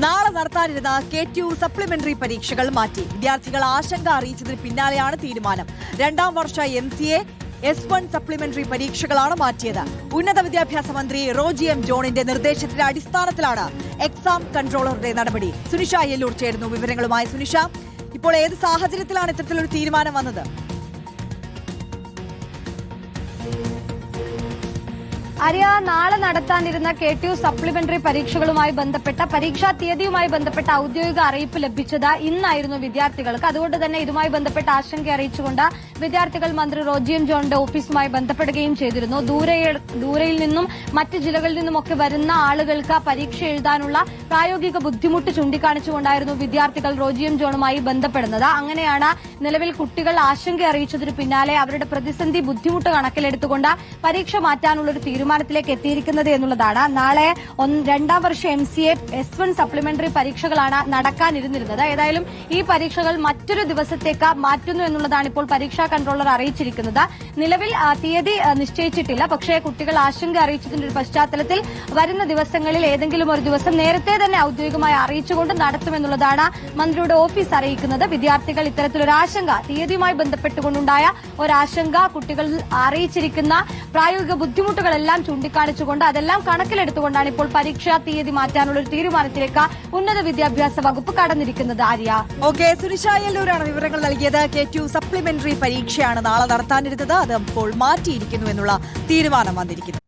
നാളെ നടത്താനിരുന്ന KTU supplementary പരീക്ഷകൾ മാറ്റി. വിദ്യാർത്ഥികൾ ആശങ്ക അറിയിച്ചതിന് പിന്നാലെയാണ് തീരുമാനം. രണ്ടാം വർഷ MCA S1 സപ്ലിമെന്ററി പരീക്ഷകളാണ് മാറ്റിയത്. ഉന്നത വിദ്യാഭ്യാസ മന്ത്രി റോജി എം ജോണിന്റെ നിർദ്ദേശത്തിന്റെ അടിസ്ഥാനത്തിലാണ് എക്സാം കൺട്രോളറുടെ നടപടി. സുനിഷ അയ്യല്ലൂർ ചേരുന്നു വിവരങ്ങളുമായി. സുനിഷ, ഇപ്പോൾ ഏത് സാഹചര്യത്തിലാണ് ഇത്തരത്തിലൊരു തീരുമാനം വന്നത്? ആര്യ, നാളെ നടത്താനിരുന്ന KTU സപ്ലിമെന്ററി പരീക്ഷകളുമായി ബന്ധപ്പെട്ട പരീക്ഷാ തീയതിയുമായി ബന്ധപ്പെട്ട ഔദ്യോഗിക അറിയിപ്പ് ലഭിച്ചത് ഇന്നായിരുന്നു വിദ്യാർത്ഥികൾക്ക്. അതുകൊണ്ട് തന്നെ ഇതുമായി ബന്ധപ്പെട്ട ആശങ്ക അറിയിച്ചുകൊണ്ട് വിദ്യാർത്ഥികൾ മന്ത്രി റോജി എം ജോണിന്റെ ഓഫീസുമായി ബന്ധപ്പെടുകയും ചെയ്തിരുന്നു. ദൂരയിൽ നിന്നും മറ്റ് ജില്ലകളിൽ നിന്നുമൊക്കെ വരുന്ന ആളുകൾക്ക് പരീക്ഷ എഴുതാനുള്ള പ്രായോഗിക ബുദ്ധിമുട്ട് ചൂണ്ടിക്കാണിച്ചുകൊണ്ടായിരുന്നു വിദ്യാർത്ഥികൾ റോജി എം ജോണുമായി ബന്ധപ്പെടുന്നത്. അങ്ങനെയാണ് നിലവിൽ കുട്ടികൾ ആശങ്ക അറിയിച്ചതിന് പിന്നാലെ അവരുടെ പ്രതിസന്ധി ബുദ്ധിമുട്ട് കണക്കിലെടുത്തുകൊണ്ട് പരീക്ഷ മാറ്റാനുള്ളൊരു തീരുമാനത്തിലേക്ക് എത്തിയിരിക്കുന്നത് എന്നുള്ളതാണ്. നാളെ രണ്ടാം വർഷ MCA S1 സപ്ലിമെന്ററി പരീക്ഷകളാണ് നടക്കാനിരുന്നിരുന്നത്. ഏതായാലും ഈ പരീക്ഷകൾ മറ്റൊരു ദിവസത്തേക്ക് മാറ്റുന്നു എന്നുള്ളതാണ് ഇപ്പോൾ പരീക്ഷാ കൺട്രോളർ അറിയിച്ചിരിക്കുന്നത്. നിലവിൽ തീയതി നിശ്ചയിച്ചിട്ടില്ല. പക്ഷേ കുട്ടികൾ ആശങ്ക അറിയിച്ചതിന്റെ ഒരു പശ്ചാത്തലത്തിൽ വരുന്ന ദിവസങ്ങളിൽ ഏതെങ്കിലും ഒരു ദിവസം നേരത്തെ തന്നെ ഔദ്യോഗികമായി അറിയിച്ചുകൊണ്ട് നടത്തുമെന്നുള്ളതാണ് മന്ത്രിയുടെ ഓഫീസ് അറിയിക്കുന്നത്. വിദ്യാർത്ഥികൾ ഇത്തരത്തിലൊരു ആശങ്ക, തീയതിയുമായി ബന്ധപ്പെട്ടുകൊണ്ടുണ്ടായ ഒരാശങ്ക കുട്ടികൾ അറിയിച്ചിരിക്കുന്ന പ്രായോഗിക ബുദ്ധിമുട്ടുകളെല്ലാം ചൂണ്ടിക്കാണിച്ചുകൊണ്ട് അതെല്ലാം കണക്കിലെടുത്തുകൊണ്ടാണ് ഇപ്പോൾ പരീക്ഷാ തീയതി മാറ്റാനുള്ള ഒരു തീരുമാനത്തിലേക്ക് ഉന്നത വിദ്യാഭ്യാസ വകുപ്പ് കടന്നിരിക്കുന്നത്. ആര്യ, ഓക്കെ, സുനിഷ അയ്യല്ലൂരാണ് വിവരങ്ങൾ നൽകിയത്. KTU സപ്ലിമെന്ററി പരീക്ഷയാണ് നാളെ നടത്താനിരുന്നത്. അത് ഇപ്പോൾ മാറ്റിയിരിക്കുന്നു എന്നുള്ള തീരുമാനം വന്നിരിക്കുന്നു.